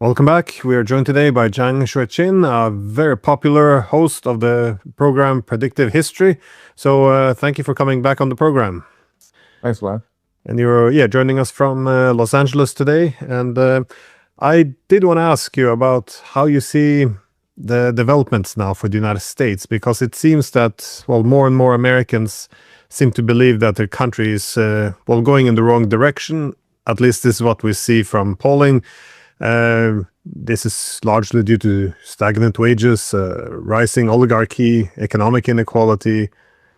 Welcome back. We are joined today by Jiang Xueqin, a very popular host of the program Predictive History. So thank you for coming back on the program. Thanks, Glenn. And you're joining us from Los Angeles today. And I did want to ask you about how you see the developments now for the United States, because it seems that, well, more and more Americans seem to believe that their country is, going in the wrong direction. At least this is what we see from polling. This is largely due to stagnant wages, rising oligarchy, economic inequality,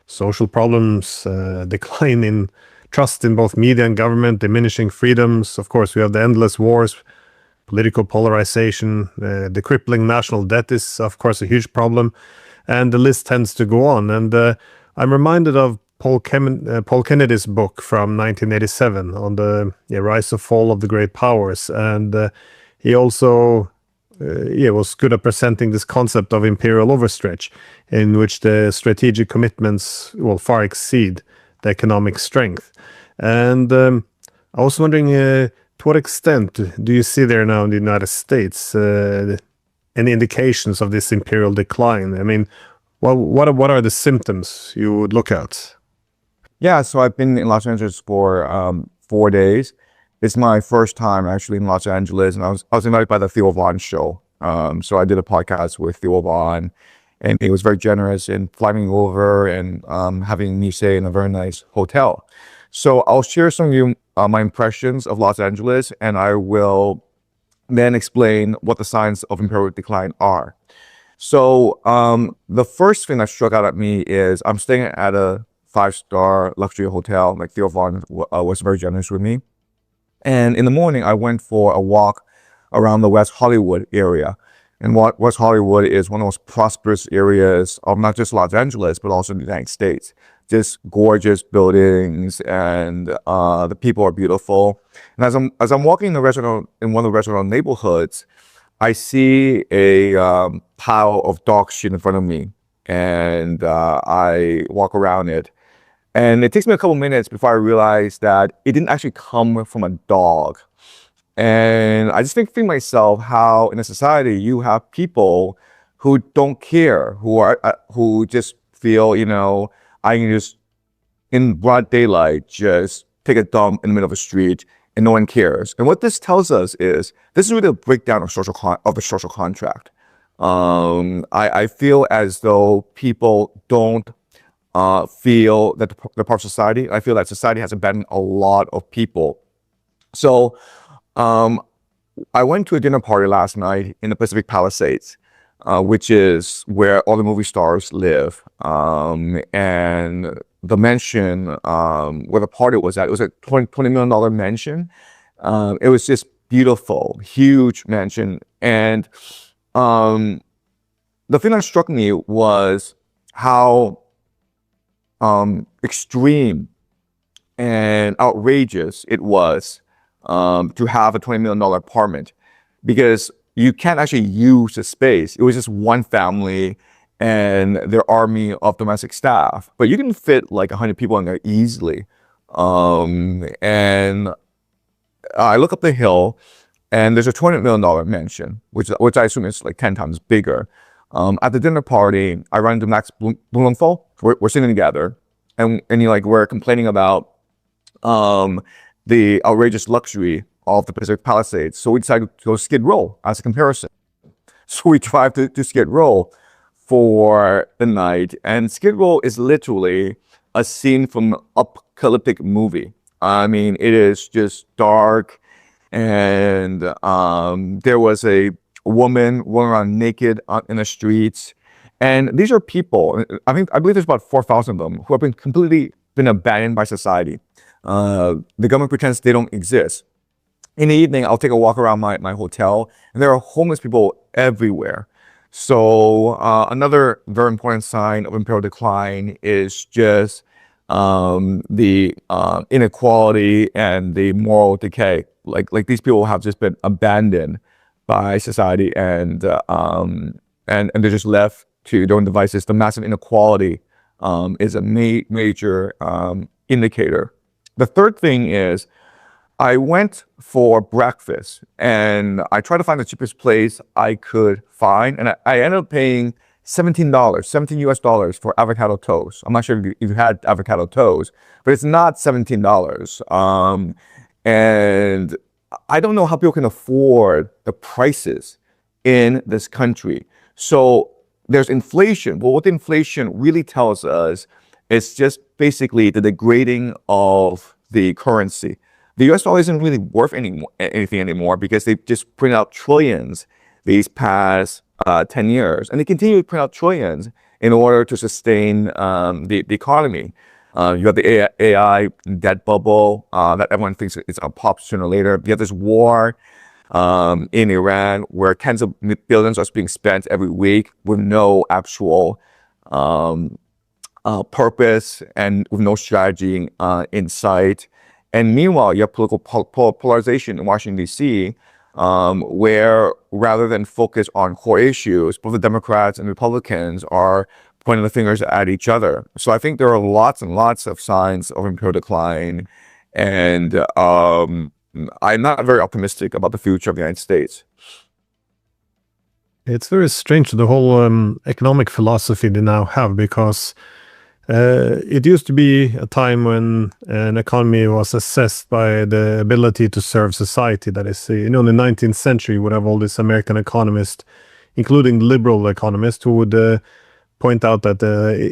social problems, decline in trust in both media and government, diminishing freedoms. Of course, we have the endless wars, political polarization, the crippling national debt is, of course, a huge problem, and the list tends to go on. And I'm reminded of Paul Kennedy's book from 1987 on the rise and fall of the great powers, and he also was good at presenting this concept of imperial overstretch, in which the strategic commitments will far exceed the economic strength. And I was wondering, to what extent do you see there now in the United States any indications of this imperial decline? I mean, well, what are the symptoms you would look at? Yeah, so I've been in Los Angeles for 4 days. It's my first time actually in Los Angeles, and I was invited by the Theo Von show. So I did a podcast with Theo Von, and he was very generous in flying me over and having me stay in a very nice hotel. So I'll share some of you my impressions of Los Angeles, and I will then explain what the signs of imperial decline are. So the first thing that struck out at me is I'm staying at a 5-star luxury hotel. Like Theo Von was very generous with me. And in the morning, I went for a walk around the West Hollywood area. And West Hollywood is one of the most prosperous areas of not just Los Angeles, but also the United States. Just gorgeous buildings, and the people are beautiful. And as I'm walking in one of the restaurant neighborhoods, I see a pile of dog shit in front of me, and I walk around it. And it takes me a couple minutes before I realize that it didn't actually come from a dog. And I just think to myself how in a society you have people who don't care, who just feel, I can just in broad daylight just take a dump in the middle of the street and no one cares. And what this tells us is this is really a breakdown of the social contract. I feel as though people don't feel that they're part of society. I feel that society has abandoned a lot of people. So I went to a dinner party last night in the Pacific Palisades, which is where all the movie stars live. And the mansion where the party was at, it was a $20 million mansion. It was just beautiful, huge mansion. And the thing that struck me was how extreme and outrageous it was to have a $20 million apartment, because you can't actually use the space. It was just one family and their army of domestic staff, but you can fit like 100 people in there easily. And I look up the hill, and there's a $20 million mansion, which I assume is like 10 times bigger. At the dinner party, I run into Max Blumenthal. We're sitting together, and we're complaining about the outrageous luxury of the Pacific Palisades. So we decided to go Skid Row as a comparison. So we drive to Skid Row for the night, and Skid Row is literally a scene from an apocalyptic movie. I mean, it is just dark, and there was a woman walking around naked in the streets. And these are people, I believe there's about 4,000 of them, who have completely been abandoned by society. The government pretends they don't exist. In the evening, I'll take a walk around my hotel, and there are homeless people everywhere. So another very important sign of imperial decline is just the inequality and the moral decay. Like these people have just been abandoned by society, and they're just left to their own devices. The massive inequality is a major indicator. The third thing is I went for breakfast and I tried to find the cheapest place I could find. And I ended up paying $17, 17 US dollars for avocado toast. I'm not sure if you had avocado toast, but it's not $17. And I don't know how people can afford the prices in this country. So there's inflation. Well, what the inflation really tells us is just basically the degrading of the currency. The US dollar isn't really worth anything anymore because they just print out trillions these past 10 years. And they continue to print out trillions in order to sustain the economy. You have the AI debt bubble that everyone thinks it's going to pop sooner or later. You have this war in Iran where tens of billions are being spent every week with no actual purpose and with no strategy in sight. And meanwhile, you have political polarization in Washington, D.C., where rather than focus on core issues, both the Democrats and Republicans are pointing the fingers at each other. So I think there are lots and lots of signs of imperial decline. And I'm not very optimistic about the future of the United States. It's very strange, the whole economic philosophy they now have, because it used to be a time when an economy was assessed by the ability to serve society. That is, in the 19th century, you would have all these American economists, including liberal economists, who would point out that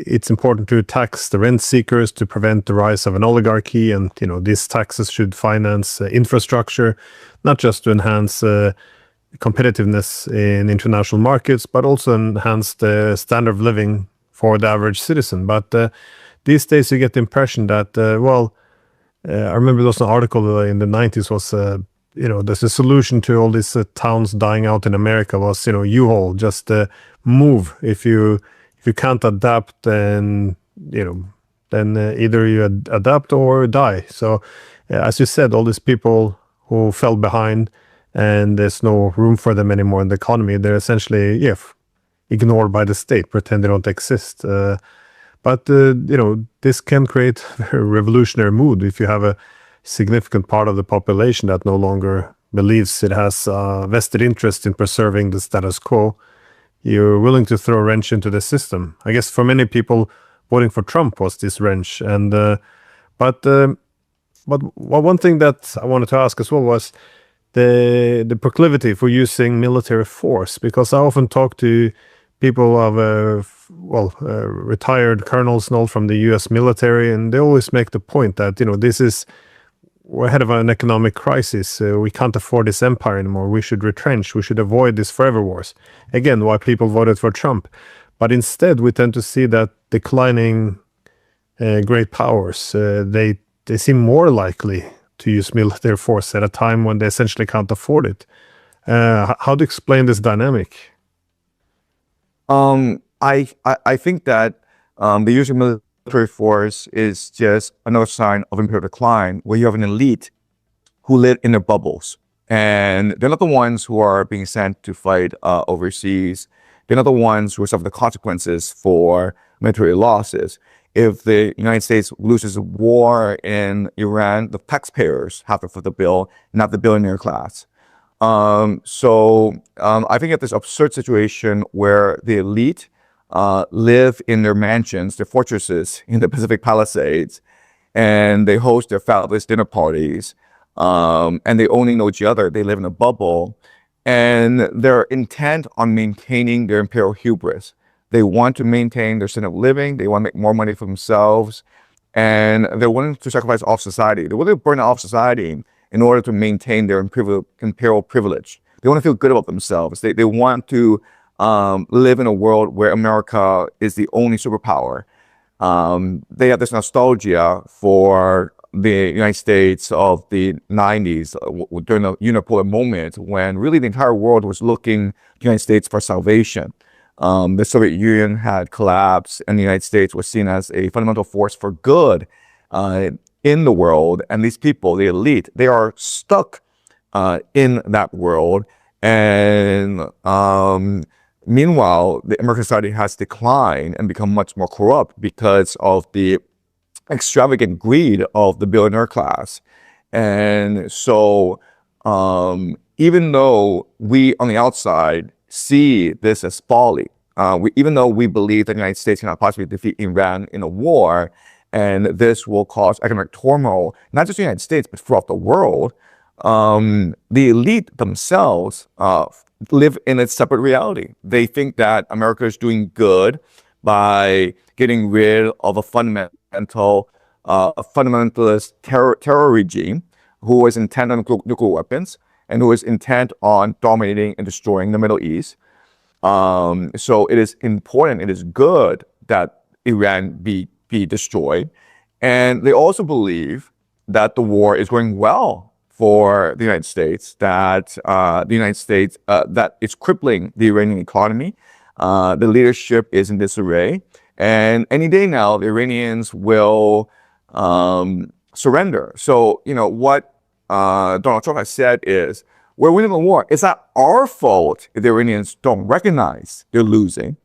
it's important to tax the rent seekers to prevent the rise of an oligarchy, and these taxes should finance infrastructure, not just to enhance competitiveness in international markets, but also enhance the standard of living for the average citizen. But these days you get the impression that, I remember there was an article in the 90s was, the solution to all these towns dying out in America was, U-Haul, just move. If you can't adapt, then, then either you adapt or die. So as you said, all these people who fell behind and there's no room for them anymore in the economy, they're essentially, ignored by the state, pretend they don't exist. But this can create a revolutionary mood if you have a significant part of the population that no longer believes it has a vested interest in preserving the status quo. You're willing to throw a wrench into the system. I guess for many people, voting for Trump was this wrench. And but one thing that I wanted to ask as well was the proclivity for using military force, because I often talk to people of retired colonels and all from the U.S. military, and they always make the point that we're ahead of an economic crisis. We can't afford this empire anymore. We should retrench. We should avoid these forever wars. Again, why people voted for Trump. But instead, we tend to see that declining great powers, they seem more likely to use military force at a time when they essentially can't afford it. How to explain this dynamic? I think that the use of military force is just another sign of imperial decline, where you have an elite who live in their bubbles. And they're not the ones who are being sent to fight overseas. They're not the ones who suffer the consequences for military losses. If the United States loses a war in Iran, the taxpayers have to foot the bill, not the billionaire class. So I think at this absurd situation where the elite live in their mansions, their fortresses in the Pacific Palisades, and they host their fabulous dinner parties, and they only know each other. They live in a bubble, and they're intent on maintaining their imperial hubris. They want to maintain their standard of living. They want to make more money for themselves, and they're willing to sacrifice all society. They're willing to burn out society in order to maintain their imperial privilege. They want to feel good about themselves. They want to live in a world where America is the only superpower. They have this nostalgia for the United States of the 90s during the unipolar moment when really the entire world was looking to the United States for salvation. The Soviet Union had collapsed and the United States was seen as a fundamental force for good in the world. And these people, the elite, they are stuck in that world. And meanwhile, the American society has declined and become much more corrupt because of the extravagant greed of the billionaire class. And so even though we on the outside see this as folly, even though we believe that the United States cannot possibly defeat Iran in a war, and this will cause economic turmoil, not just the United States, but throughout the world, the elite themselves live in a separate reality. They think that America is doing good by getting rid of a fundamentalist terror regime who is intent on nuclear weapons and who is intent on dominating and destroying the Middle East. So it is important, it is good that Iran be destroyed. And they also believe that the war is going well for the United States, that that it's crippling the Iranian economy. The leadership is in disarray. And any day now, the Iranians will surrender. So, what Donald Trump has said is, we're winning the war. It's not our fault if the Iranians don't recognize they're losing,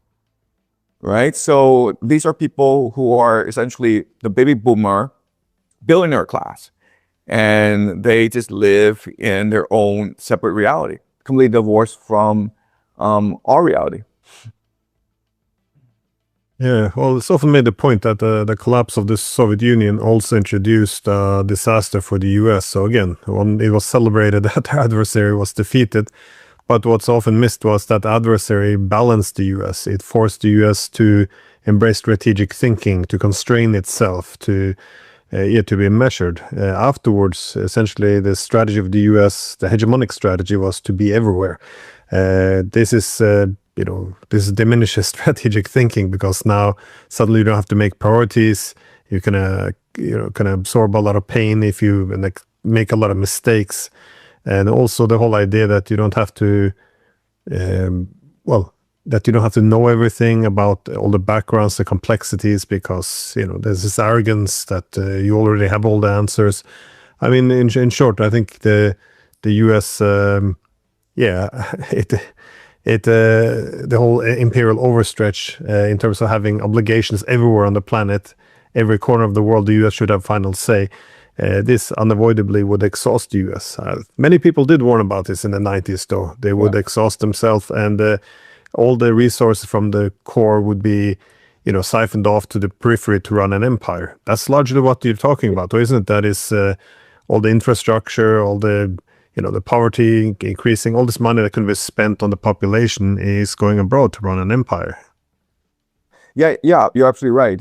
right? So these are people who are essentially the baby boomer billionaire class, and they just live in their own separate reality, completely divorced from our reality. Yeah, well, it's often made the point that the collapse of the Soviet Union also introduced a disaster for the US. So again, when it was celebrated that the adversary was defeated, but what's often missed was that adversary balanced the US. It forced the US to embrace strategic thinking, to constrain itself, to be measured. Afterwards, essentially, the strategy of the US, the hegemonic strategy, was to be everywhere. This diminishes strategic thinking, because now suddenly you don't have to make priorities. You can absorb a lot of pain if you make a lot of mistakes, and also the whole idea that you don't have to, know everything about all the backgrounds, the complexities, because there's this arrogance that you already have all the answers. I mean, in short, I think the U.S. The whole imperial overstretch in terms of having obligations everywhere on the planet, every corner of the world, the U.S. should have final say. This unavoidably would exhaust the U.S. Many people did warn about this in the 90s, though. They would exhaust themselves, and all the resources from the core would be, siphoned off to the periphery to run an empire. That's largely what you're talking about, isn't it? That is all the infrastructure, all the the poverty increasing, all this money that can be spent on the population is going abroad to run an empire. Yeah, you're absolutely right.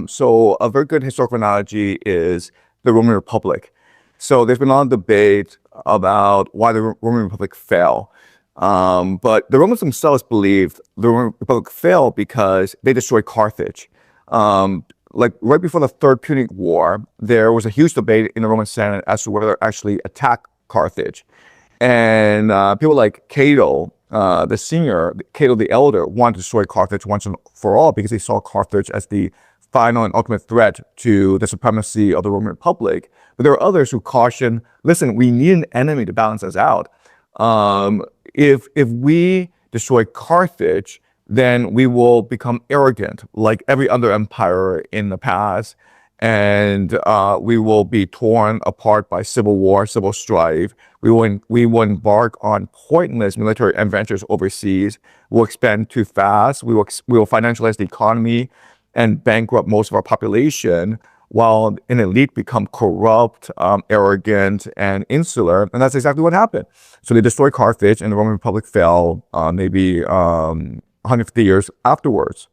So a very good historical analogy is the Roman Republic. So there's been a lot of debate about why the Roman Republic fell. But the Romans themselves believed the Roman Republic fell because they destroyed Carthage. Like right before the Third Punic War, there was a huge debate in the Roman Senate as to whether to actually attack Carthage. And people like Cato, the senior, Cato the elder, wanted to destroy Carthage once and for all, because they saw Carthage as the final and ultimate threat to the supremacy of the Roman Republic. But there are others who caution, listen, we need an enemy to balance us out. If we destroy Carthage, then we will become arrogant like every other empire in the past, and we will be torn apart by civil war, civil strife. We will embark on pointless military adventures overseas. We'll expand too fast. We will financialize the economy and bankrupt most of our population, while an elite become corrupt, arrogant, and insular. And that's exactly what happened. So they destroyed Carthage, and the Roman Republic fell maybe 150 years afterwards.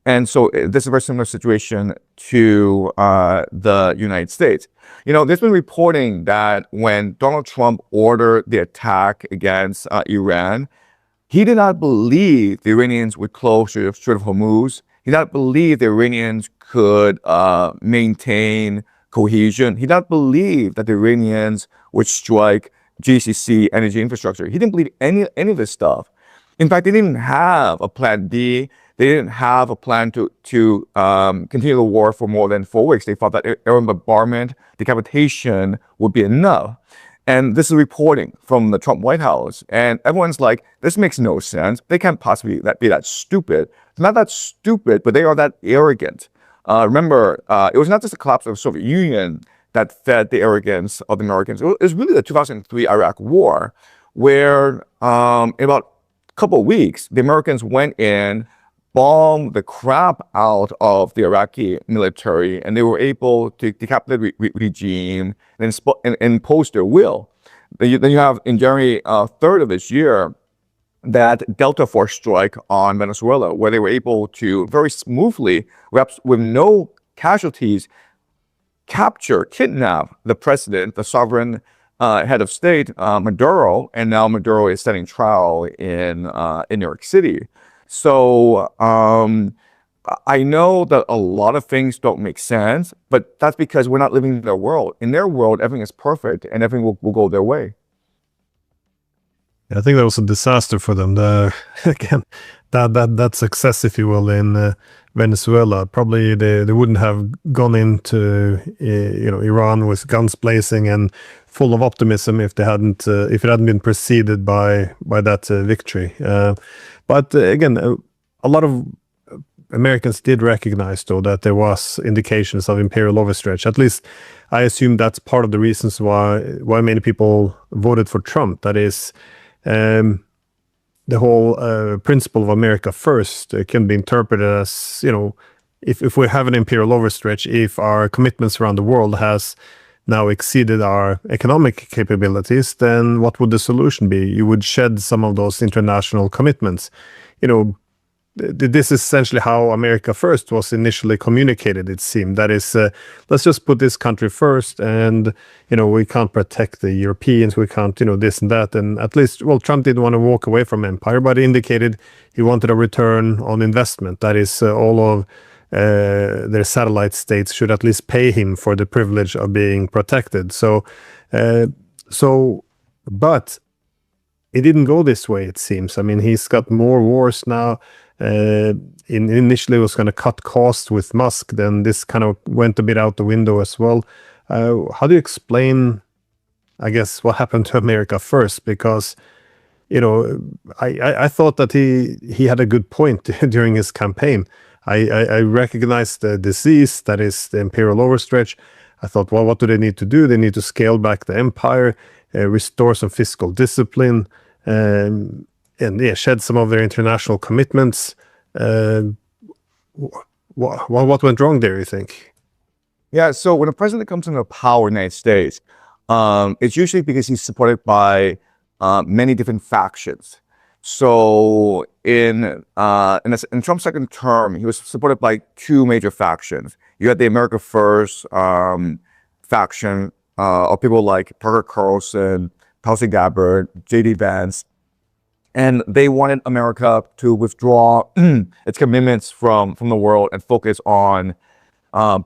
And so this is a very similar situation to the United States. There's been reporting that when Donald Trump ordered the attack against Iran, he did not believe the Iranians would close the Strait of Hormuz. He did not believe the Iranians could maintain cohesion. He did not believe that the Iranians would strike GCC energy infrastructure. He didn't believe any of this stuff. In fact, they didn't have a plan B. They didn't have a plan to continue the war for more than 4 weeks. They thought that air bombardment, decapitation would be enough. And this is reporting from the Trump White House. And everyone's like, this makes no sense. They can't possibly be that stupid. They're not that stupid, but they are that arrogant. Remember, it was not just the collapse of the Soviet Union that fed the arrogance of the Americans. It was really the 2003 Iraq War, where in about a couple of weeks, the Americans went in, bombed the crap out of the Iraqi military, and they were able to decapitulate the regime and impose their will. Then you have in January 3rd of this year, that Delta Force strike on Venezuela, where they were able to very smoothly, with no casualties, kidnap the president, the sovereign head of state, Maduro, and now Maduro is standing trial in New York City. So I know that a lot of things don't make sense, but that's because we're not living in their world. In their world, everything is perfect and everything will go their way. I think that was a disaster for them. Again, that success, if you will, in Venezuela, probably they wouldn't have gone into Iran with guns blazing and full of optimism if it hadn't been preceded by that victory. But again, a lot of Americans did recognize, though, that there was indications of imperial overstretch. At least I assume that's part of the reasons why many people voted for Trump. That is, the whole principle of America first can be interpreted as, if we have an imperial overstretch, if our commitments around the world has now exceeded our economic capabilities, then what would the solution be? You would shed some of those international commitments. This is essentially how America First was initially communicated, it seemed. That is, let's just put this country first, and, we can't protect the Europeans, we can't, this and that. And at least, Trump didn't want to walk away from empire, but he indicated he wanted a return on investment. That is, all of their satellite states should at least pay him for the privilege of being protected. But it didn't go this way, it seems. I mean, he's got more wars now. Initially was going to cut costs with Musk, then this kind of went a bit out the window as well. How do you explain, I guess, what happened to America First? Because, I thought that he had a good point during his campaign. I recognized the disease, that is the imperial overstretch. I thought, well, what do they need to do? They need to scale back the empire, restore some fiscal discipline, and shed some of their international commitments. What went wrong there, you think? Yeah, so when a president comes into power in the United States, it's usually because he's supported by many different factions. So in Trump's second term, he was supported by two major factions. You had the America First faction of people like Tucker Carlson, Tulsi Gabbard, J.D. Vance, and they wanted America to withdraw its commitments from the world and focus on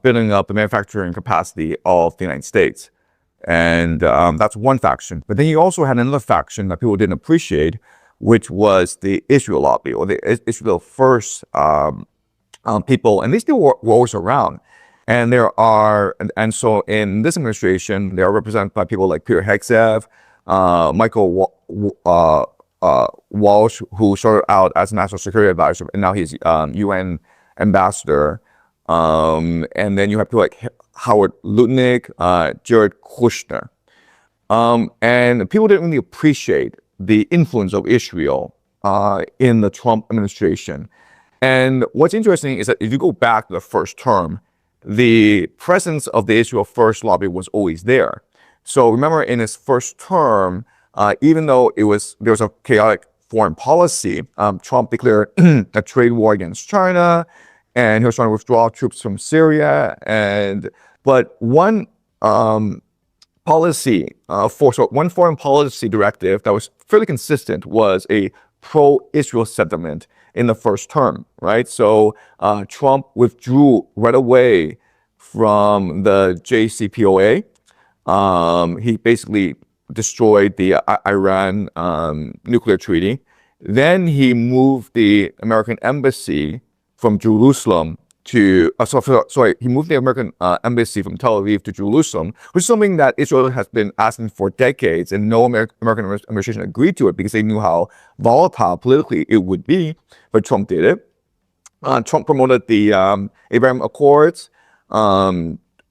building up the manufacturing capacity of the United States. And that's one faction. But then you also had another faction that people didn't appreciate, which was the Israel lobby, or the Israel First people. And these people were always around. And so in this administration, they are represented by people like Peter Hegseth, Michael Walsh, who started out as National Security Advisor, and now he's UN ambassador. And then you have people like Howard Lutnick, Jared Kushner. And people didn't really appreciate the influence of Israel in the Trump administration. And what's interesting is that if you go back to the first term, the presence of the Israel First lobby was always there. So remember, in his first term, even though there was a chaotic foreign policy, Trump declared a trade war against China, and he was trying to withdraw troops from Syria. But one foreign policy directive that was fairly consistent was a pro-Israel sentiment in the first term, right? So Trump withdrew right away from the JCPOA. He basically destroyed the Iran nuclear treaty. Then he moved the American embassy from Jerusalem to, he moved the American embassy from Tel Aviv to Jerusalem, which is something that Israel has been asking for decades, and no American administration agreed to it because they knew how volatile politically it would be, but Trump did it. Trump promoted the Abraham Accords.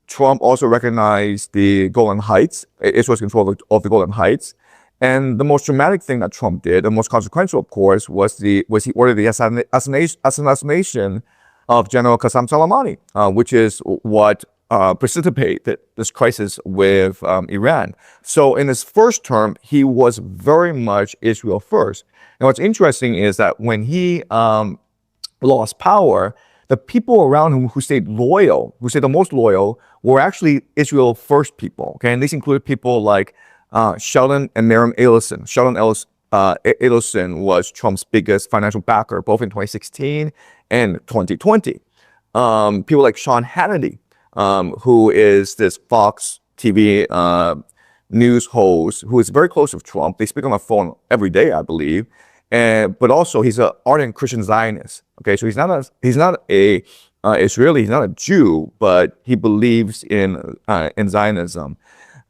Trump also recognized the Golan Heights, Israel's control of the Golan Heights. And the most dramatic thing that Trump did, the most consequential, of course, was he ordered the assassination of General Qasem Soleimani, which is what precipitated this crisis with Iran. So in his first term, he was very much Israel first. And what's interesting is that when he lost power, the people around him who stayed the most loyal, were actually Israel first people. Okay, and these included people like Sheldon and Miriam Adelson. Adelson was Trump's biggest financial backer, both in 2016 and 2020. People like Sean Hannity, who is this Fox TV news host, who is very close with Trump. They speak on the phone every day, I believe. But also he's an ardent Christian Zionist. Okay, so he's not a Israeli, he's not a Jew, but he believes in Zionism.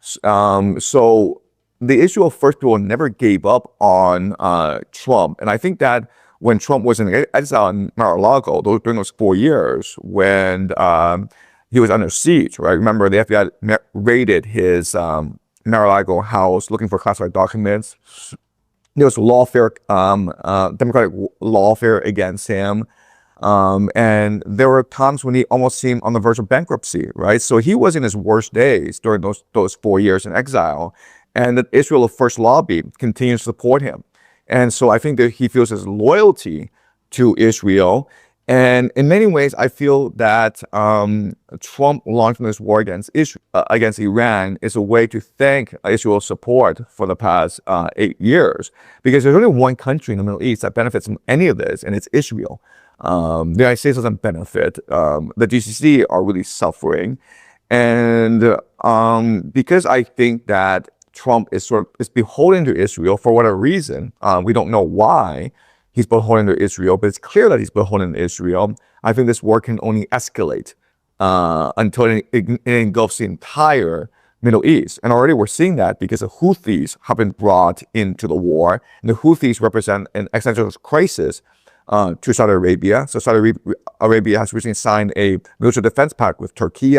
So the Israel first people never gave up on Trump, and I think that when Trump was in exile in Mar-a-Lago during those 4 years, when he was under siege, right? Remember, the FBI raided his Mar-a-Lago house looking for classified documents. There was lawfare, democratic lawfare against him. And there were times when he almost seemed on the verge of bankruptcy, right? So he was in his worst days during those 4 years in exile. And the Israel First Lobby continues to support him. And so I think that he feels his loyalty to Israel. And in many ways, I feel that Trump launching this war against Iran is a way to thank Israel's support for the past 8 years. Because there's only one country in the Middle East that benefits from any of this, and it's Israel. The United States doesn't benefit. The GCC are really suffering. And because I think that Trump is beholden to Israel for whatever reason, we don't know why he's beholden to Israel, but it's clear that he's beholden to Israel. I think this war can only escalate until it engulfs the entire Middle East. And already we're seeing that because the Houthis have been brought into the war. And the Houthis represent an existential crisis to Saudi Arabia. So Saudi Arabia has recently signed a mutual defense pact with Turkey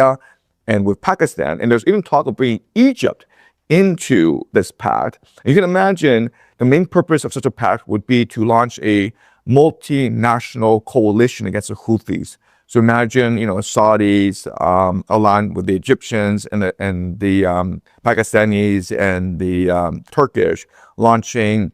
and with Pakistan. And there's even talk of bringing Egypt into this pact. And you can imagine the main purpose of such a pact would be to launch a multinational coalition against the Houthis. So imagine, Saudis aligned with the Egyptians and the Pakistanis and the Turkish launching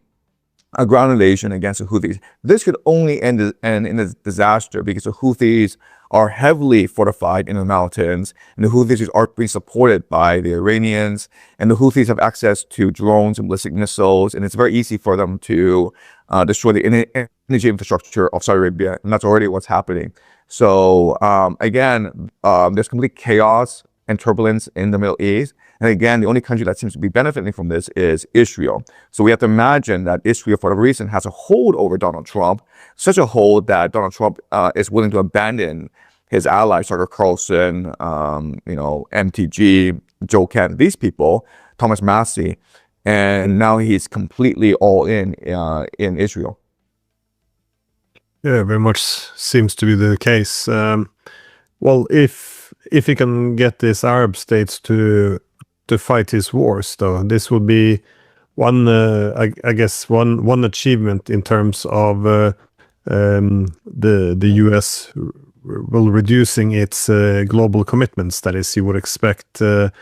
a ground invasion against the Houthis. This could only end in a disaster because the Houthis are heavily fortified in the mountains, and the Houthis are being supported by the Iranians, and the Houthis have access to drones and ballistic missiles, and it's very easy for them to destroy the energy infrastructure of Saudi Arabia, and that's already what's happening. So again, there's complete chaos and turbulence in the Middle East. And again, the only country that seems to be benefiting from this is Israel. So we have to imagine that Israel, for whatever reason, has a hold over Donald Trump, such a hold that Donald Trump is willing to abandon his allies, Tucker Carlson, MTG, Joe Kent, these people, Thomas Massie, and now he's completely all in Israel. Yeah, very much seems to be the case. Well, if he can get these Arab states to fight his wars, though, this would be one, I guess, one achievement in terms of the U.S. will reducing its global commitments. That is, you would expect the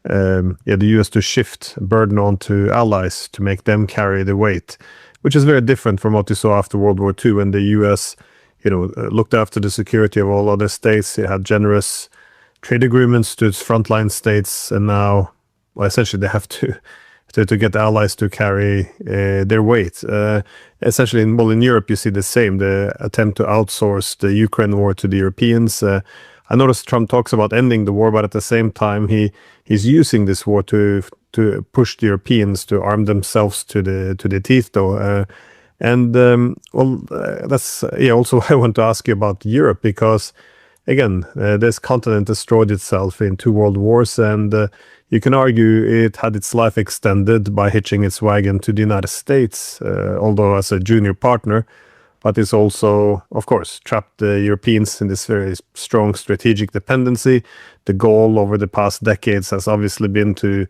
U.S. to shift burden onto allies to make them carry the weight, which is very different from what you saw after World War II, when the U.S. looked after the security of all other states. It had generous trade agreements to its frontline states, and now, well, essentially, they have to get allies to carry their weight. Essentially, in Europe, you see the same, the attempt to outsource the Ukraine war to the Europeans. I noticed Trump talks about ending the war, but at the same time, he's using this war to push the Europeans to arm themselves to the teeth, though. That's also I want to ask you about Europe, because again, this continent destroyed itself in 2 world wars, and you can argue it had its life extended by hitching its wagon to the United States, although as a junior partner. but it's also, of course, trapped the Europeans in this very strong strategic dependency. The goal over the past decades has obviously been to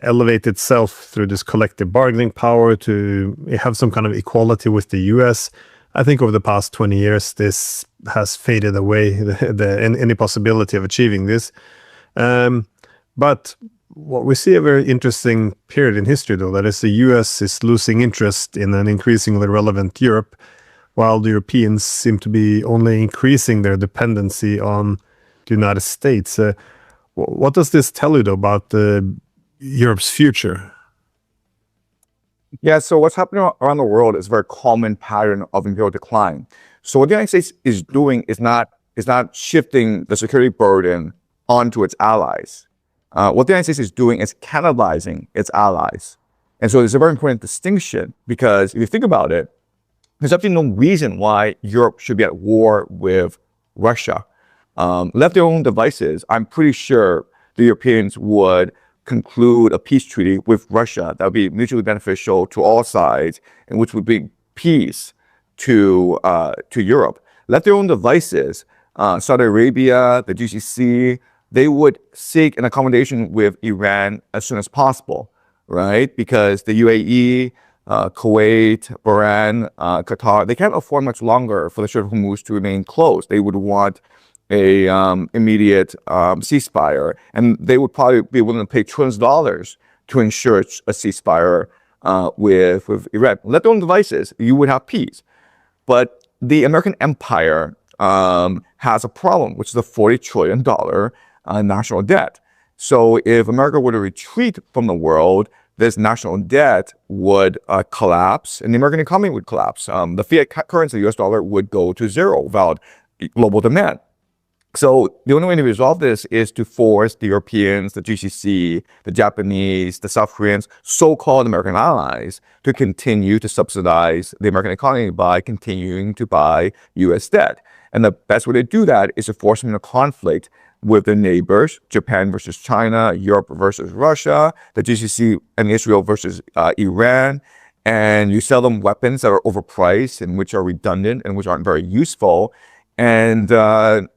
elevate itself through this collective bargaining power, to have some kind of equality with the US. I think over the past 20 years, this has faded away, any possibility of achieving this. But what we see a very interesting period in history, though, that is the US is losing interest in an increasingly relevant Europe, while the Europeans seem to be only increasing their dependency on the United States. What does this tell you, though, about Europe's future? Yeah, so what's happening around the world is a very common pattern of imperial decline. So what the United States is doing is not shifting the security burden onto its allies. What the United States is doing is cannibalizing its allies. And so it's a very important distinction, because if you think about it, there's absolutely no reason why Europe should be at war with Russia. Left their own devices, I'm pretty sure the Europeans would conclude a peace treaty with Russia that would be mutually beneficial to all sides, and which would bring peace to Europe. Left their own devices, Saudi Arabia, the GCC, they would seek an accommodation with Iran as soon as possible, right? Because the UAE, Kuwait, Bahrain, Qatar, they can't afford much longer for the Strait of Hormuz to remain closed. They would want a immediate ceasefire, and they would probably be willing to pay trillions of dollars to ensure a ceasefire with Iran. Let their own devices, you would have peace. But the American empire has a problem, which is a $40 trillion national debt. So if America were to retreat from the world, this national debt would collapse, and the American economy would collapse. The fiat currency, the US dollar, would go to zero without global demand. So the only way to resolve this is to force the Europeans, the GCC, the Japanese, the South Koreans, so-called American allies, to continue to subsidize the American economy by continuing to buy US debt. And the best way to do that is to force them into conflict with their neighbors, Japan versus China, Europe versus Russia, the GCC and Israel versus Iran. And you sell them weapons that are overpriced and which are redundant and which aren't very useful. And then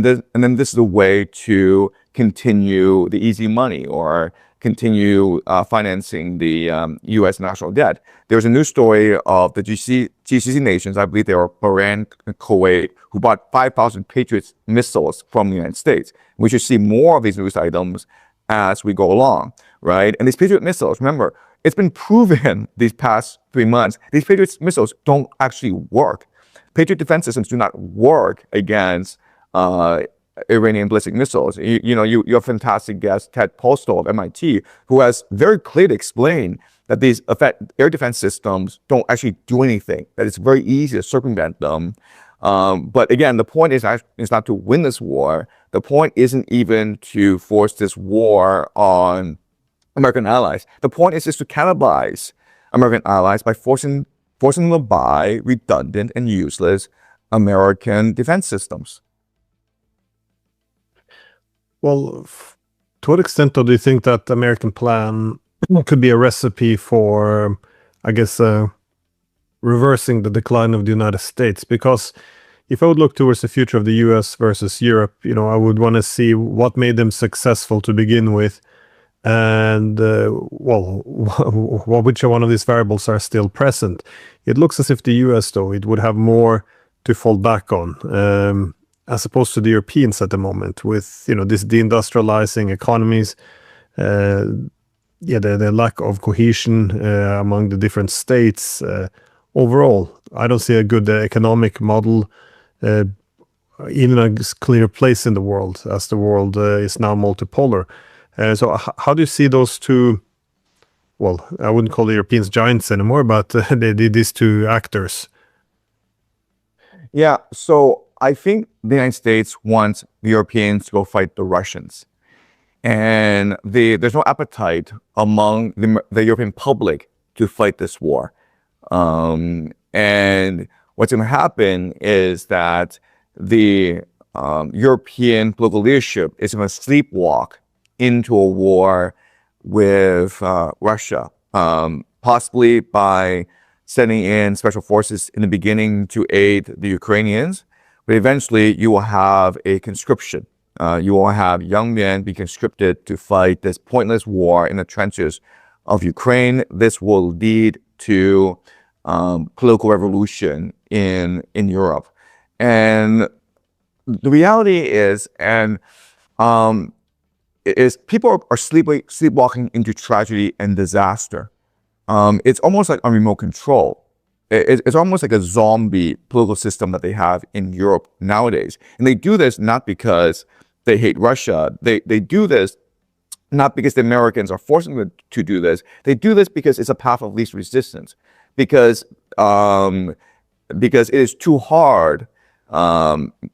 this is a way to continue the easy money, or continue financing the U.S. national debt. There was a news story of the GCC nations, I believe they were Bahrain and Kuwait, who bought 5,000 Patriot missiles from the United States. We should see more of these news items as we go along, right? And these Patriot missiles, remember, it's been proven these past 3 months, these Patriot missiles don't actually work. Patriot defense systems do not work against Iranian ballistic missiles. You have fantastic guest, Ted Postol of MIT, who has very clearly explained that these air defense systems don't actually do anything, that it's very easy to circumvent them. But again, the point is not to win this war. The point isn't even to force this war on American allies. The point is just to cannibalize American allies by forcing them to buy redundant and useless American defense systems. Well, to what extent do you think that the American plan could be a recipe for, I guess, reversing the decline of the United States? Because if I would look towards the future of the US versus Europe, I would want to see what made them successful to begin with, and which one of these variables are still present. It looks as if the US, though, it would have more to fall back on, as opposed to the Europeans at the moment, with this deindustrializing economies, the lack of cohesion among the different states. Overall, I don't see a good economic model, even a clear place in the world, as the world is now multipolar. So how do you see those two, well, I wouldn't call the Europeans giants anymore, but these two actors? Yeah, so I think the United States wants the Europeans to go fight the Russians. And there's no appetite among the European public to fight this war. And what's going to happen is that the European political leadership is going to sleepwalk into a war with Russia, possibly by sending in special forces in the beginning to aid the Ukrainians, but eventually you will have a conscription. You will have young men be conscripted to fight this pointless war in the trenches of Ukraine. This will lead to political revolution in Europe. And the reality is, people are sleepwalking into tragedy and disaster. It's almost like a remote control. It's almost like a zombie political system that they have in Europe nowadays. And they do this not because they hate Russia. They do this not because the Americans are forcing them to do this. They do this because it's a path of least resistance. Because it is too hard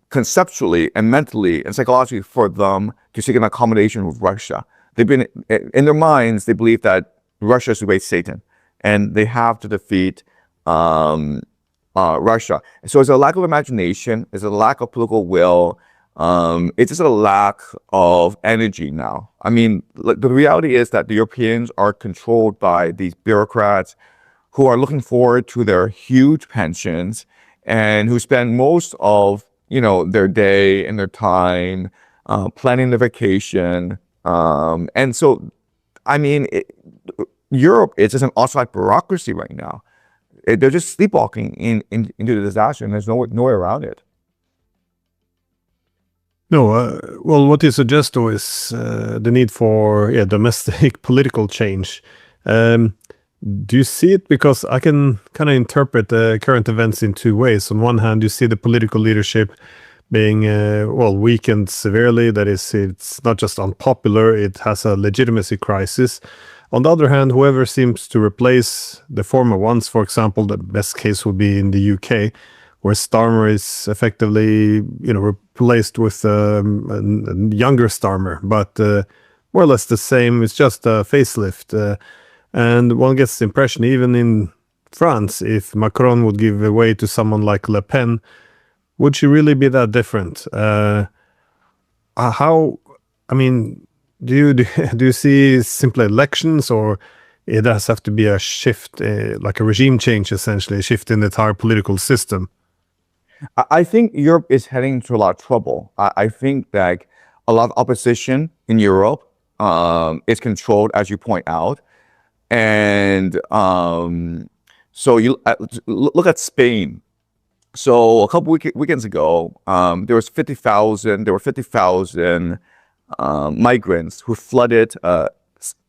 conceptually and mentally and psychologically for them to seek an accommodation with Russia. They've been, in their minds, they believe that Russia is the way Satan, and they have to defeat Russia. So it's a lack of imagination, it's a lack of political will, it's just a lack of energy now. I mean, the reality is that the Europeans are controlled by these bureaucrats who are looking forward to their huge pensions and who spend most of their day and their time planning their vacation. And so, I mean, Europe is just an ossified bureaucracy right now. They're just sleepwalking into the disaster, and there's no way around it. No, well, what you suggest though is the need for domestic political change. Do you see it? Because I can kind of interpret the current events in two ways. On one hand, you see the political leadership being weakened severely. That is, it's not just unpopular, it has a legitimacy crisis. On the other hand, whoever seems to replace the former ones, for example, the best case would be in the UK, where Starmer is effectively replaced with a younger Starmer, but more or less the same. It's just a facelift. And one gets the impression, even in France, if Macron would give way to someone like Le Pen, would she really be that different? I mean, do you see simple elections, or it does have to be a shift, like a regime change, essentially, a shift in the entire political system? I think Europe is heading into a lot of trouble. I think that a lot of opposition in Europe is controlled, as you point out. And so you look at Spain. So a couple weekends ago, there were 50,000 migrants who flooded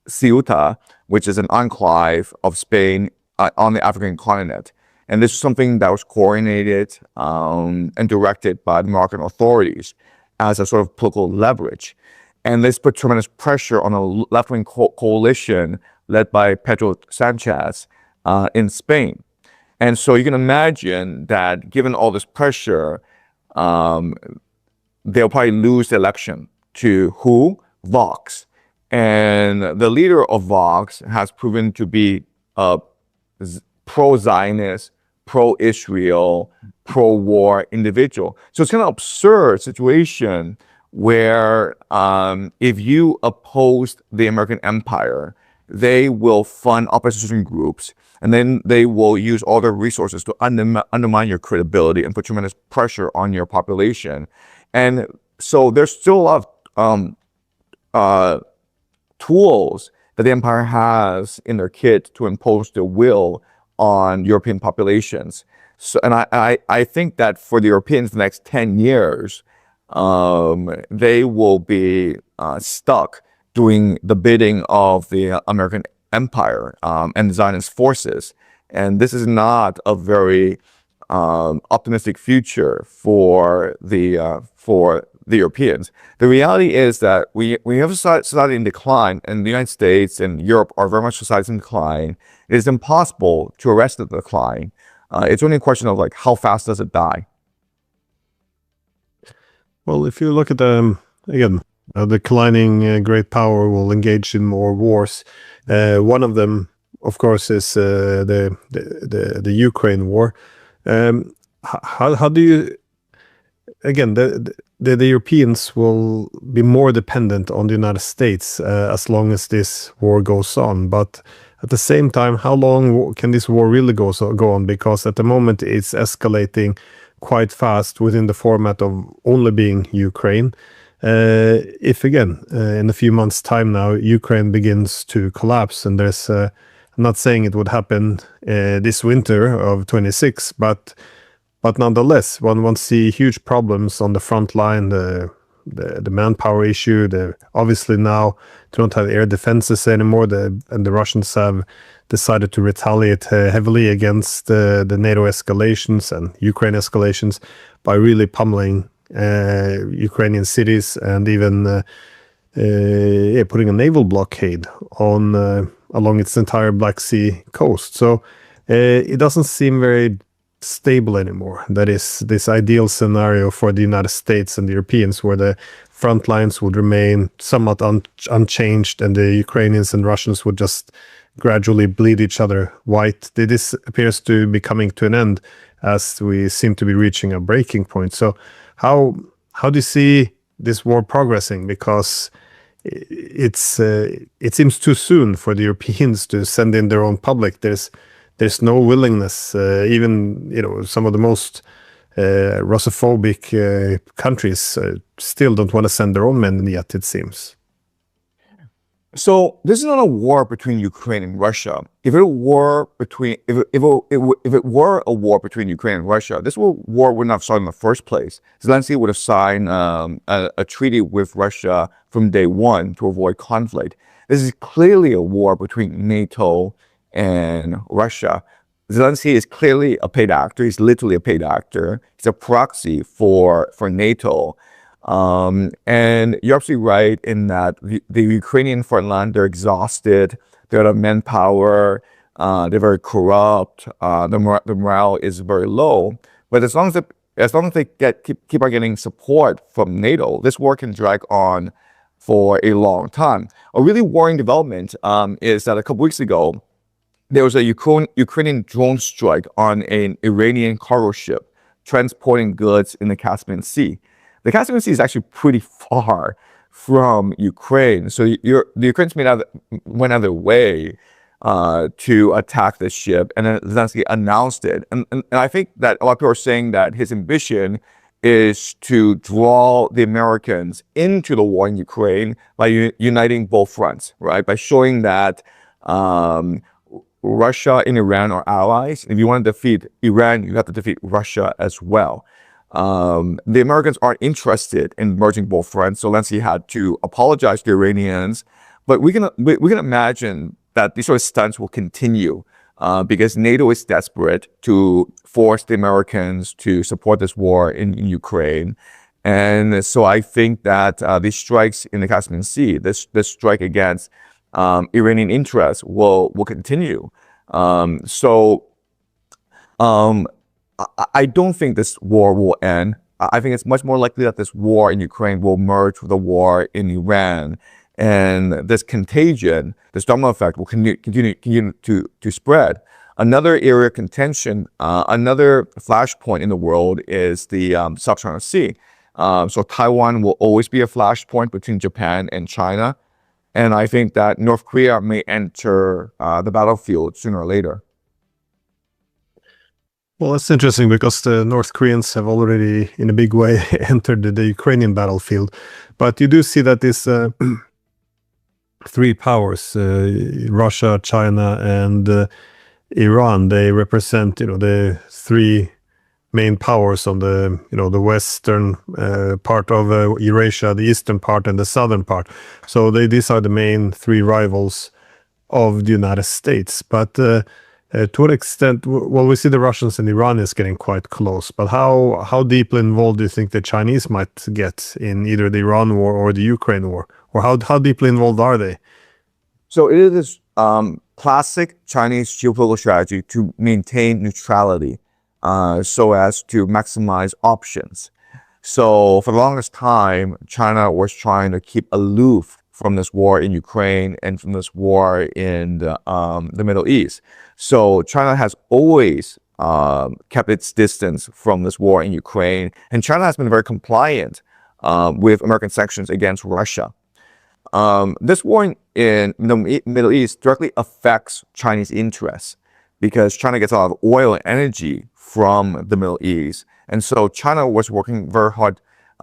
Ceuta, which is an enclave of Spain on the African continent. And this is something that was coordinated and directed by the Moroccan authorities as a sort of political leverage. And this put tremendous pressure on a left-wing coalition led by Pedro Sanchez in Spain. And so you can imagine that given all this pressure, they'll probably lose the election to who? Vox. And the leader of Vox has proven to be a pro-Zionist, pro-Israel, pro-war individual. So it's kind of absurd situation where if you oppose the American empire, they will fund opposition groups, and then they will use all their resources to undermine your credibility and put tremendous pressure on your population. And so there's still a lot of tools that the empire has in their kit to impose their will on European populations. So, and I think that for the Europeans, the next 10 years, they will be stuck doing the bidding of the American empire and the Zionist forces. And this is not a very optimistic future for the Europeans. The reality is that we have a society in decline, and the United States and Europe are very much societies in decline. It is impossible to arrest the decline. It's only a question of like how fast does it die. Well, if you look at again, declining great power will engage in more wars. One of them, of course, is the Ukraine war. How do you? Again, the Europeans will be more dependent on the United States as long as this war goes on. But at the same time, how long can this war really go on? Because at the moment it's escalating quite fast within the format of only being Ukraine. If again, in a few months' time now, Ukraine begins to collapse, and there's, I'm not saying it would happen this winter of 26, but nonetheless, one see huge problems on the front line, the manpower issue. Obviously now they don't have air defenses anymore, and the Russians have decided to retaliate heavily against the NATO escalations and Ukraine escalations by really pummeling Ukrainian cities, and even putting a naval blockade on along its entire Black Sea coast. So it doesn't seem very stable anymore. That is this ideal scenario for the United States and the Europeans, where the front lines would remain somewhat unchanged, and the Ukrainians and Russians would just gradually bleed each other white. This appears to be coming to an end, as we seem to be reaching a breaking point. So how do you see this war progressing? Because it seems too soon for the Europeans to send in their own public. There's no willingness, even some of the most Russophobic countries still don't want to send their own men in yet, it seems. So this is not a war between Ukraine and Russia. If it were a war between Ukraine and Russia, this war would not have started in the first place. Zelensky would have signed a treaty with Russia from day one to avoid conflict. This is clearly a war between NATO and Russia. Zelensky is clearly a paid actor. He's literally a paid actor. He's a proxy for NATO. And you're absolutely right in that the Ukrainian front line, they're exhausted, they're out of manpower, they're very corrupt, the morale is very low. But as long as they keep on getting support from NATO, this war can drag on for a long time. A really worrying development is that a couple weeks ago, there was a Ukrainian drone strike on an Iranian cargo ship transporting goods in the Caspian Sea. The Caspian Sea is actually pretty far from Ukraine, so the Ukrainians went out of their way to attack this ship, and then Zelensky announced it. And I think that a lot of people are saying that his ambition is to draw the Americans into the war in Ukraine by uniting both fronts, right? By showing that Russia and Iran are allies. If you want to defeat Iran, you have to defeat Russia as well. The Americans aren't interested in merging both fronts, so Zelensky had to apologize to the Iranians. But we can imagine that these sort of stunts will continue because NATO is desperate to force the Americans to support this war in Ukraine. And so I think that these strikes in the Caspian Sea, this strike against Iranian interests will continue. I don't think this war will end. I think it's much more likely that this war in Ukraine will merge with the war in Iran. And this contagion, this domino effect will continue to spread. Another area of contention, another flashpoint in the world is the South China Sea. So Taiwan will always be a flashpoint between Japan and China. And I think that North Korea may enter the battlefield sooner or later. Well, that's interesting because the North Koreans have already, in a big way, entered the Ukrainian battlefield. But you do see that these three powers, Russia, China, and Iran, they represent, the three main powers on the, the western part of Eurasia, the eastern part, and the southern part. So these are the main three rivals of the United States. But to what extent, well, we see the Russians and Iranians getting quite close, but how deeply involved do you think the Chinese might get in either the Iran war or the Ukraine war? Or how deeply involved are they? So it is classic Chinese geopolitical strategy to maintain neutrality so as to maximize options. So for the longest time, China was trying to keep aloof from this war in Ukraine and from this war in the Middle East. So China has always kept its distance from this war in Ukraine, and China has been very compliant with American sanctions against Russia. This war in the Middle East directly affects Chinese interests because China gets a lot of oil and energy from the Middle East. And so China was working very hard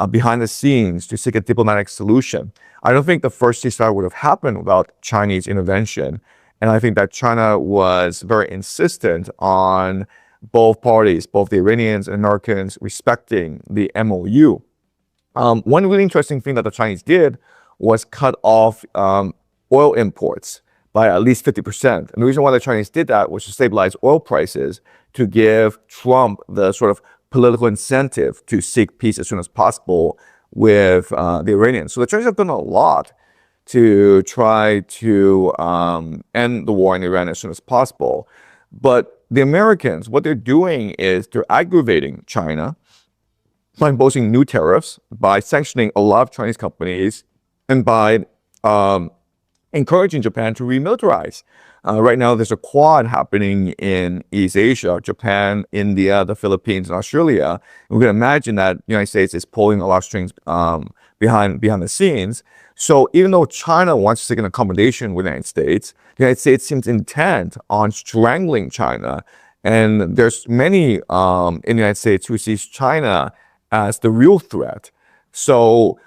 behind the scenes to seek a diplomatic solution. I don't think the first ceasefire would have happened without Chinese intervention. And I think that China was very insistent on both parties, both the Iranians and Americans, respecting the MOU. One really interesting thing that the Chinese did was cut off oil imports by at least 50%. And the reason why the Chinese did that was to stabilize oil prices, to give Trump the sort of political incentive to seek peace as soon as possible with the Iranians. So the Chinese have done a lot to try to end the war in Iran as soon as possible. But the Americans, what they're doing is they're aggravating China by imposing new tariffs, by sanctioning a lot of Chinese companies, and by encouraging Japan to remilitarize. Right now, there's a quad happening in East Asia: Japan, India, the Philippines, and Australia. And we can imagine that the United States is pulling a lot of strings behind the scenes. So even though China wants to seek an accommodation with the United States seems intent on strangling China. And there's many in the United States who sees China as the real threat. So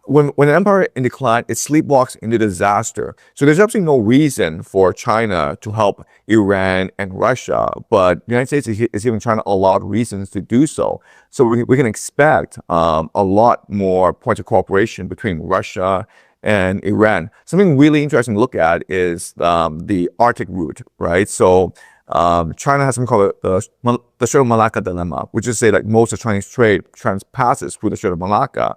when an empire in decline, it sleepwalks into disaster. So there's absolutely no reason for China to help Iran and Russia, but the United States is giving China a lot of reasons to do so. So we can expect a lot more points of cooperation between Russia and Iran. Something really interesting to look at is the Arctic route, right? So China has something called the Strait of Malacca dilemma, which is to say that most of Chinese trade passes through the Strait of Malacca.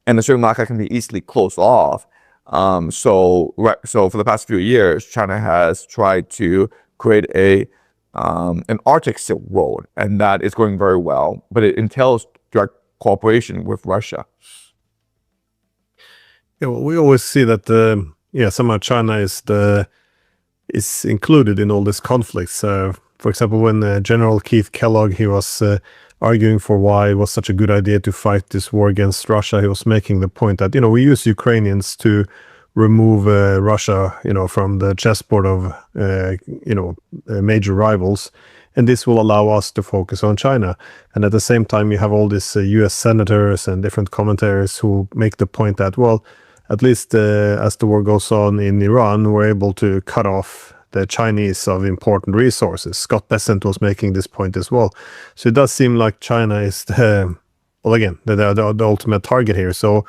And the Strait of Malacca can be easily closed off. So for the past few years, China has tried to create an Arctic Silk Road, and that is going very well. But it entails direct cooperation with Russia. Yeah, well, we always see that somehow China is included in all these conflicts. For example, when General Keith Kellogg, he was arguing for why it was such a good idea to fight this war against Russia, he was making the point that, we use Ukrainians to remove Russia, from the chessboard of, major rivals. And this will allow us to focus on China. And at the same time, you have all these US senators and different commentators who make the point that, well, at least as the war goes on in Iran, we're able to cut off the Chinese of important resources. Scott Bessent was making this point as well. So it does seem like China is the ultimate target here. So,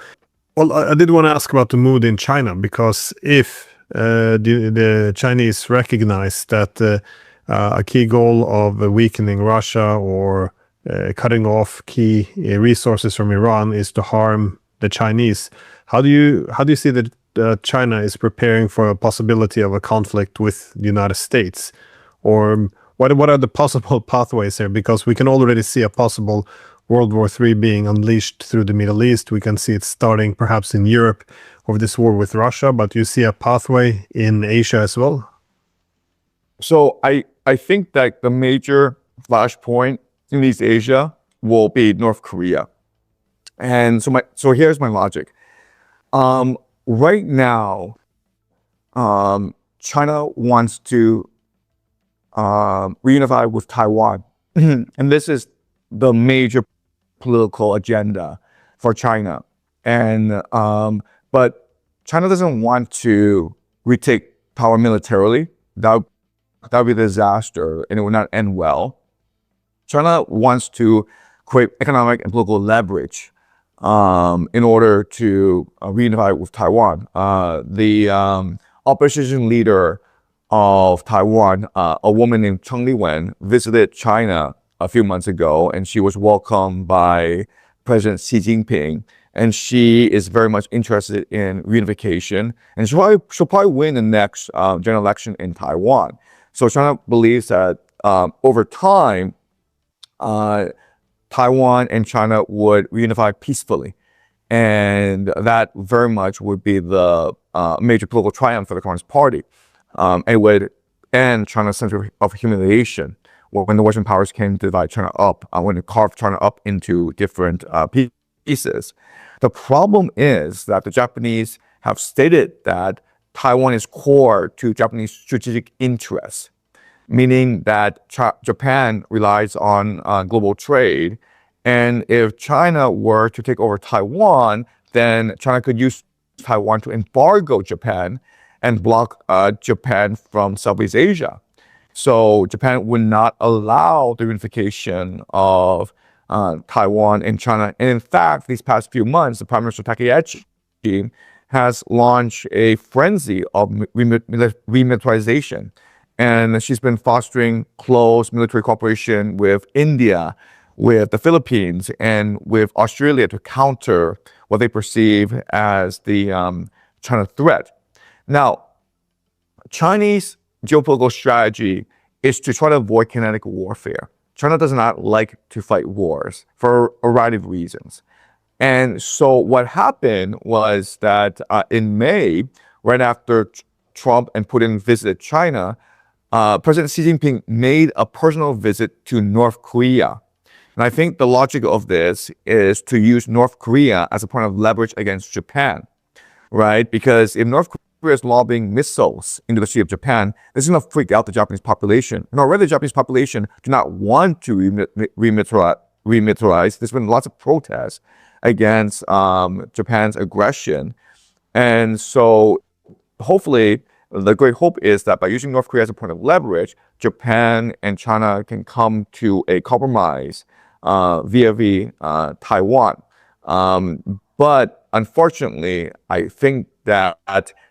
well, I did want to ask about the mood in China, because if the Chinese recognize that a key goal of weakening Russia or cutting off key resources from Iran is to harm the Chinese, how do you see that China is preparing for a possibility of a conflict with the United States? Or what are the possible pathways here? Because we can already see a possible World War III being unleashed through the Middle East. We can see it starting perhaps in Europe over this war with Russia, but you see a pathway in Asia as well? So I think that the major flashpoint in East Asia will be North Korea. And so here's my logic. Right now, China wants to reunify with Taiwan. And this is the major political agenda for China. And but China doesn't want to retake power militarily. That would be a disaster, and it would not end well. China wants to create economic and political leverage in order to reunify with Taiwan. The opposition leader of Taiwan, a woman named Cheng Li-wen, visited China a few months ago, and she was welcomed by President Xi Jinping. And she is very much interested in reunification, and she'll probably win the next general election in Taiwan. So China believes that over time, Taiwan and China would reunify peacefully. And that very much would be the major political triumph for the Communist Party. It would end China's century of humiliation when the Western powers came to divide China up, when it carved China up into different pieces. The problem is that the Japanese have stated that Taiwan is core to Japanese strategic interests, meaning that Japan relies on global trade. And if China were to take over Taiwan, then China could use Taiwan to embargo Japan and block Japan from Southeast Asia. So Japan would not allow the unification of Taiwan and China. And in fact, these past few months, the Prime Minister Takaichi has launched a frenzy of remilitarization. And she's been fostering close military cooperation with India, with the Philippines, and with Australia to counter what they perceive as the China threat. Now, Chinese geopolitical strategy is to try to avoid kinetic warfare. China does not like to fight wars for a variety of reasons. And so what happened was that in May, right after Trump and Putin visited China, President Xi Jinping made a personal visit to North Korea. And I think the logic of this is to use North Korea as a point of leverage against Japan, right? Because if North Korea is lobbing missiles into the Sea of Japan, this is going to freak out the Japanese population. And already the Japanese population do not want to remilitarize. There's been lots of protests against Japan's aggression. And so hopefully, the great hope is that by using North Korea as a point of leverage, Japan and China can come to a compromise via Taiwan. But unfortunately, I think that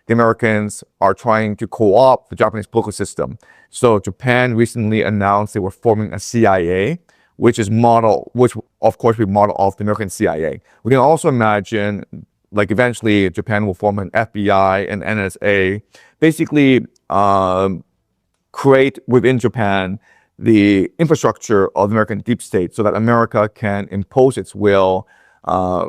the Americans are trying to co-opt the Japanese political system. So Japan recently announced they were forming a CIA, which of course we model off the American CIA. We can also imagine, like eventually Japan will form an FBI and NSA, basically create within Japan the infrastructure of the American deep state so that America can impose its will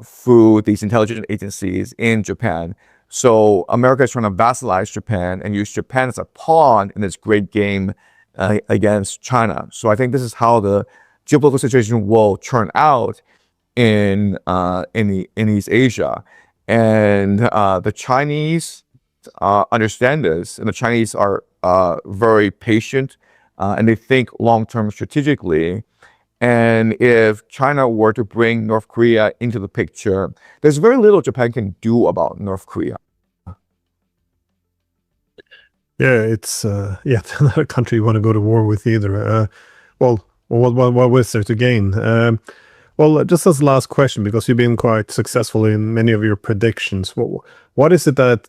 through these intelligence agencies in Japan. So America is trying to vassalize Japan and use Japan as a pawn in this great game against China. So I think this is how the geopolitical situation will turn out in East Asia. And the Chinese understand this, and the Chinese are very patient, and they think long-term strategically. And if China were to bring North Korea into the picture, there's very little Japan can do about North Korea. Yeah, it's not a country you want to go to war with either. Well, what was there to gain? Well, just as the last question, because you've been quite successful in many of your predictions, what is it that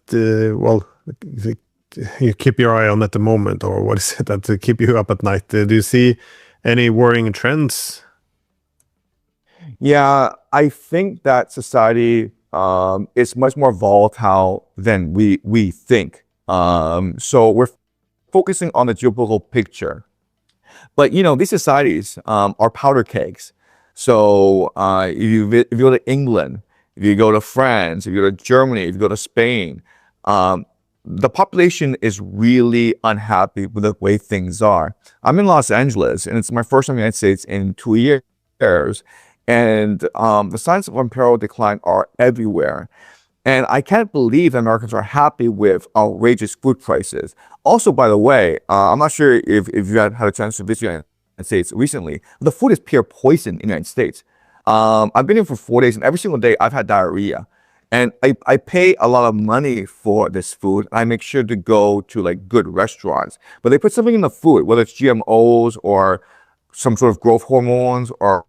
you keep your eye on at the moment, or what is it that keep you up at night? Do you see any worrying trends? Yeah, I think that society is much more volatile than we think. So we're focusing on the geopolitical picture. But, these societies are powder kegs. So if you go to England, if you go to France, if you go to Germany, if you go to Spain, the population is really unhappy with the way things are. I'm in Los Angeles, and it's my first time in the United States in 2 years. And the signs of imperial decline are everywhere. And I can't believe that Americans are happy with outrageous food prices. Also, by the way, I'm not sure if you had a chance to visit the United States recently. The food is pure poison in the United States. I've been here for 4 days, and every single day I've had diarrhea. And I pay a lot of money for this food. I make sure to go to like good restaurants. But they put something in the food, whether it's GMOs or some sort of growth hormones or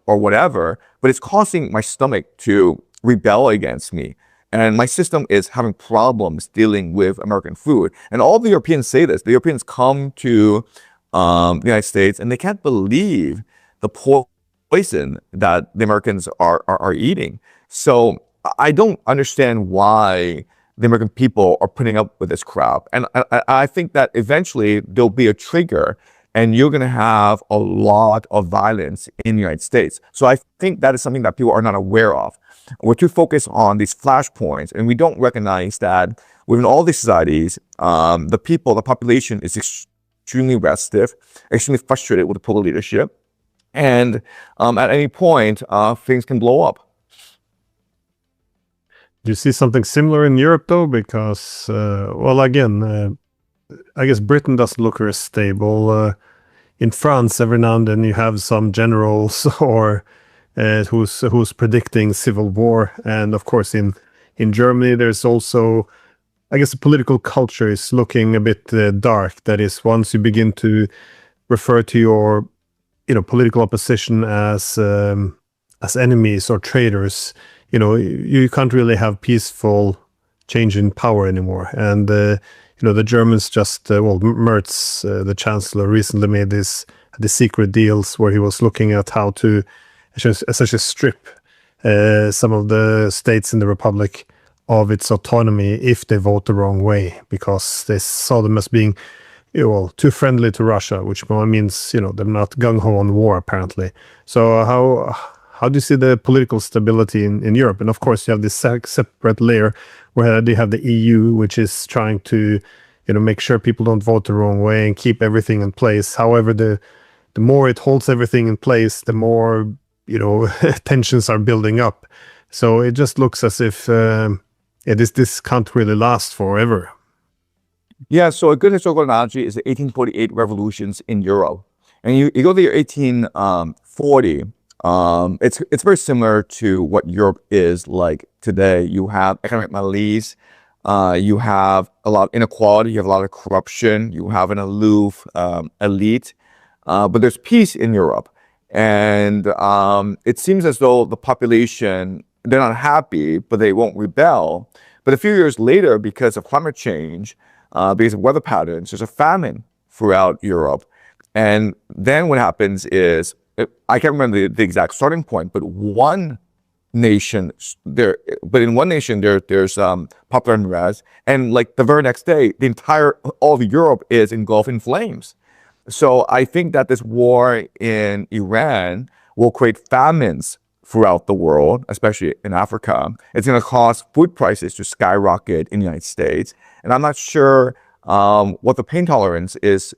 whatever, but it's causing my stomach to rebel against me. And my system is having problems dealing with American food. And all the Europeans say this. The Europeans come to the United States and they can't believe the poison that the Americans are eating. So I don't understand why the American people are putting up with this crap. And I think that eventually there'll be a trigger and you're going to have a lot of violence in the United States. So I think that is something that people are not aware of. We're too focused on these flashpoints, and we don't recognize that within all these societies, the population is extremely restive, extremely frustrated with the political leadership. And at any point, things can blow up. Do you see something similar in Europe though? Because, well, again, I guess Britain doesn't look very stable. In France, every now and then you have some generals or who's predicting civil war, and of course in Germany there's also, I guess, the political culture is looking a bit dark. That is, once you begin to refer to your political opposition as enemies or traitors, you can't really have peaceful change in power anymore. And the Germans just well, Merz, the chancellor, recently made the secret deals where he was looking at how to essentially strip some of the states in the republic of its autonomy if they vote the wrong way, because they saw them as being too friendly to Russia, which means they're not gung-ho on war apparently. So how do you see the political stability in Europe? And of course you have this separate layer where they have the EU, which is trying to make sure people don't vote the wrong way and keep everything in place. However, the more it holds everything in place, the more tensions are building up. So it just looks as if this can't really last forever. Yeah, so a good historical analogy is the 1848 revolutions in Europe. And you go to the year 1840, it's very similar to what Europe is like today. You have economic malaise, you have a lot of inequality, you have a lot of corruption, you have an aloof elite, but there's peace in Europe. And it seems as though the population, they're not happy, but they won't rebel. But a few years later, because of climate change, because of weather patterns, there's a famine throughout Europe. And then what happens is, I can't remember the exact starting point, but in one nation there's popular unrest, and like the very next day, all of Europe is engulfed in flames. So I think that this war in Iran will create famines throughout the world, especially in Africa. It's going to cause food prices to skyrocket in the United States. And I'm not sure what the pain tolerance is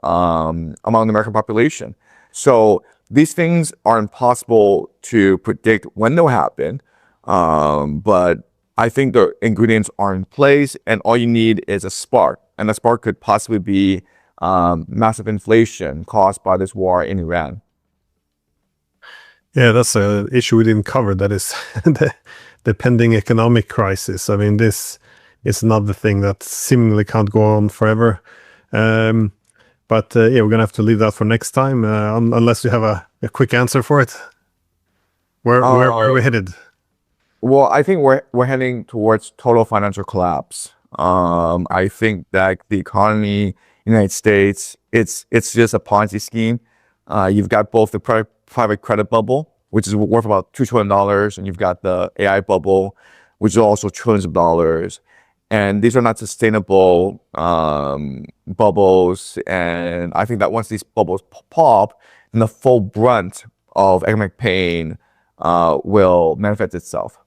among the American population. So these things are impossible to predict when they'll happen. But I think the ingredients are in place, and all you need is a spark. And the spark could possibly be massive inflation caused by this war in Iran. Yeah, that's an issue we didn't cover. That is the pending economic crisis. I mean, this is another thing that seemingly can't go on forever. But yeah, we're going to have to leave that for next time, unless you have a quick answer for it. Where are we headed? Well, I think we're heading towards total financial collapse. I think that the economy in the United States, it's just a Ponzi scheme. You've got both the private credit bubble, which is worth about $2 trillion, and you've got the AI bubble, which is also trillions of dollars. And these are not sustainable bubbles. And I think that once these bubbles pop, then the full brunt of economic pain will manifest itself.